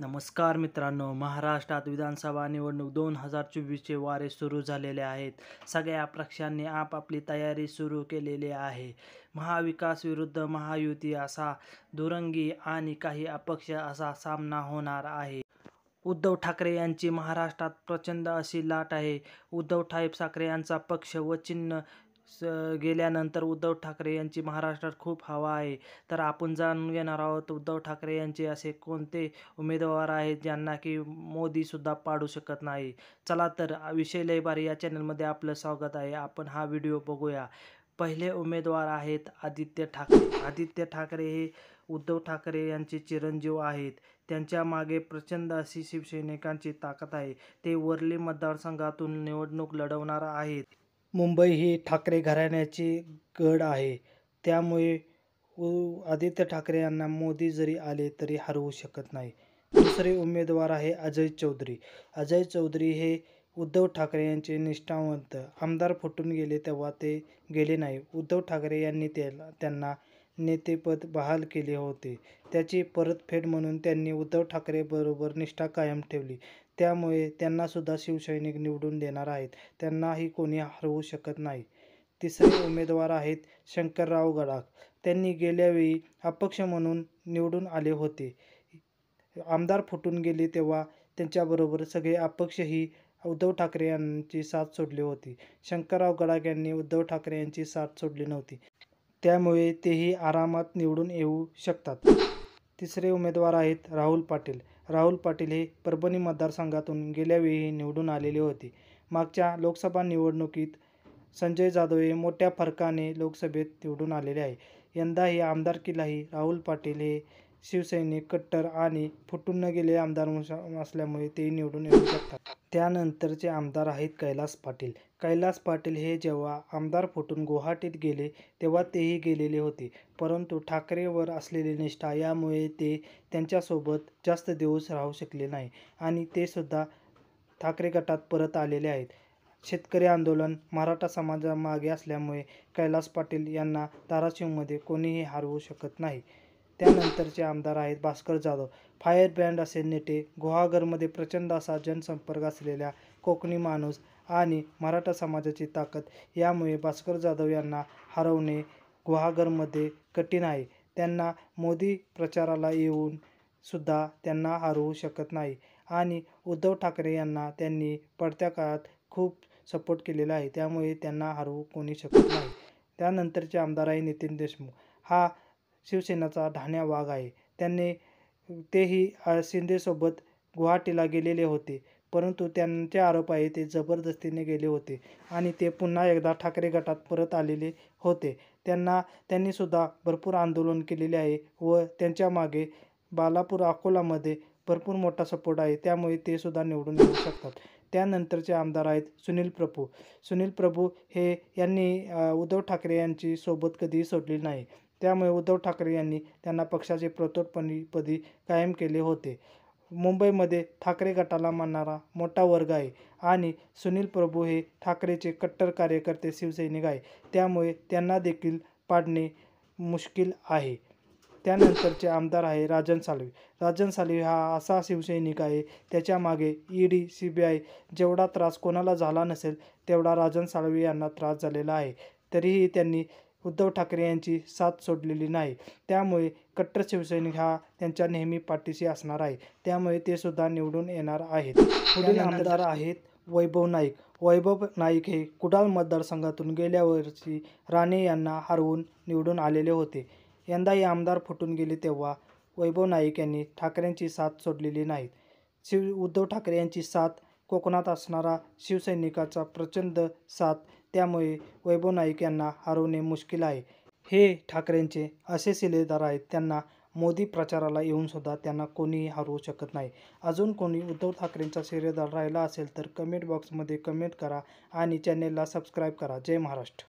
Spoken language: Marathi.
नमस्कार मित्रांनो, महाराष्ट्रात विधानसभा निवडणूक 2024चे वारे सुरू झालेले आहेत. सगळ्या पक्षांनी आपापली तयारी सुरू केलेली आहे. महाविकास विरुद्ध महायुती असा दुरंगी आणि काही अपक्ष असा सामना होणार आहे. उद्धव ठाकरे यांची महाराष्ट्रात प्रचंड अशी लाट आहे. उद्धव ठाकरे यांचा पक्ष व चिन्ह गेल्यानंतर उद्धव ठाकरे यांची महाराष्ट्रात खूप हवा आहे. तर आपण जाणून घेणार आहोत उद्धव ठाकरे यांचे असे कोणते उमेदवार आहेत ज्यांना की मोदीसुद्धा पाडू शकत नाही. चला तर विषय लय भारी या चॅनलमध्ये आपलं स्वागत आहे. आपण हा व्हिडिओ बघूया. पहिले उमेदवार आहेत आदित्य ठाकरे. आदित्य ठाकरे हे उद्धव ठाकरे यांचे चिरंजीव आहेत. त्यांच्या मागे प्रचंड अशी शिवसैनिकांची ताकद आहे. ते वर्ली मतदारसंघातून निवडणूक लढवणार आहेत. मुंबई ही ठाकरे घराण्याची गड आहे. त्यामुळे आदित्य ठाकरे यांना मोदी जरी आले तरी हरवू शकत नाही. दुसरे उमेदवार आहे अजय चौधरी. अजय चौधरी हे उद्धव ठाकरे यांचे निष्ठावंत. आमदार फुटून गेले तेव्हा ते गेले नाही. उद्धव ठाकरे यांनी त्यांना नेतेपद बहाल केले होते. त्याची परतफेड म्हणून त्यांनी उद्धव ठाकरे बरोबर निष्ठा कायम ठेवली. त्यामुळे त्यांनासुद्धा शिवसैनिक निवडून देणार आहेत. त्यांनाही कोणी हरवू शकत नाही. तिसरे उमेदवार आहेत शंकरराव गडाख. त्यांनी गेल्यावेळी अपक्ष म्हणून निवडून आले होते. आमदार फुटून गेले तेव्हा त्यांच्याबरोबर सगळे अपक्षही उद्धव ठाकरे यांची साथ सोडली होती. शंकरराव गडाख यांनी उद्धव ठाकरे यांची साथ सोडली नव्हती. त्यामुळे तेही आरामात निवडून येऊ शकतात. तिसरे उमेदवार आहेत राहुल पाटील. राहुल पाटील हे परभणी मतदारसंघातून गेल्यावेळी निवडून आलेले होते. मागच्या लोकसभा निवडणुकीत संजय जाधव हे मोठ्या फरकाने लोकसभेत निवडून आलेले आहे. यंदाही आमदारकीलाही राहुल पाटील हे शिवसैनिक कट्टर आणि फुटून न गेलेले आमदार असल्यामुळे ते निवडून येऊ शकतात. त्यानंतरचे आमदार आहेत कैलास पाटील. कैलास पाटील हे जेव्हा आमदार फुटून गुवाहाटीत गेले तेव्हा तेही गेलेले होते. परंतु ठाकरेवर असलेली निष्ठा यामुळे ते त्यांच्यासोबत जास्त दिवस राहू शकले नाही आणि ते सुद्धा ठाकरे गटात परत आलेले आहेत. शेतकरी आंदोलन मराठा समाजामागे असल्यामुळे कैलास पाटील यांना धाराशिवमध्ये कोणीही हरवू शकत नाही. त्यानंतरचे आमदार आहेत भास्कर जाधव. फायर ब्रँड असे नेते, गुहागरमध्ये प्रचंड असा जनसंपर्क असलेला कोकणी माणूस आणि मराठा समाजाची ताकद यामुळे भास्कर जाधव यांना हरवणे गुहागरमध्ये कठीण आहे. त्यांना मोदी प्रचाराला येऊन सुद्धा त्यांना हरवू शकत नाही आणि उद्धव ठाकरे यांना त्यांनी पडत्या काळात खूप सपोर्ट केलेला आहे. त्यामुळे त्यांना हरवू कोणी शकत नाही. त्यानंतरचे आमदार आहे नितीन देशमुख. हा शिवसेनेचा ढाण्या वाघ आहे. तेही शिंदेसोबत गुवाहाटीला गेलेले होते. परंतु त्यांचे आरोप आहे ते जबरदस्तीने गेले होते आणि ते पुन्हा एकदा ठाकरे गटात परत आलेले होते. त्यांनी सुद्धा भरपूर आंदोलन केलेले आहे व त्यांच्या मागे बालापूर अकोलामध्ये भरपूर मोठा सपोर्ट आहे. त्यामुळे ते सुद्धा निवडून येऊ शकतात. त्यानंतरचे आमदार आहेत सुनील प्रभू. सुनील प्रभू यांनी उद्धव ठाकरे यांची सोबत कधीही सोडली नाही. त्यामुळे उद्धव ठाकरे यांनी त्यांना पक्षाचे प्रतोदपदी कायम केले होते. मुंबईमध्ये ठाकरे गटाला मानणारा मोठा वर्ग आहे आणि सुनील प्रभू हे ठाकरेचे कट्टर कार्यकर्ते शिवसैनिक आहे. त्यामुळे त्यांना देखील पाडणे मुश्किल आहे. त्यानंतरचे आमदार आहे राजन साळवी. राजन साळवी हा असा शिवसैनिक आहे त्याच्या मागे ईडी, CBI जेवढा त्रास कोणाला झाला नसेल तेवढा राजन साळवी यांना त्रास झालेला आहे. तरीही त्यांनी उद्धव ठाकरे यांची साथ सोडलेली नाही. त्यामुळे कट्टर शिवसैनिक हा त्यांच्या नेहमी पाठीशी असणार आहे. त्यामुळे ते सुद्धा निवडून येणार आहेत. पुढील आमदार आहेत वैभव नाईक. वैभव नाईक हे कुडाळ मतदारसंघातून गेल्या वर्षी राणे यांना हरवून निवडून आलेले होते. यंदाही आमदार फुटून गेले तेव्हा वैभव नाईक यांनी ठाकरेंची साथ सोडलेली नाही. उद्धव ठाकरे यांची साथ कोकणात असणारा शिवसैनिकाचा प्रचंड साथ. त्यामुळे वैभव नाईक यांना हरवणे मुश्किल आहे. हे ठाकरेंचे असे शिलेदार आहेत त्यांना मोदी प्रचाराला येऊन सुद्धा त्यांना कोणीही हरवू शकत नाही. अजून कोणी उद्धव ठाकरेंचा शिलेदार राहिला असेल तर कमेंट बॉक्समध्ये कमेंट करा आणि चॅनेलला सबस्क्राईब करा. जय महाराष्ट्र.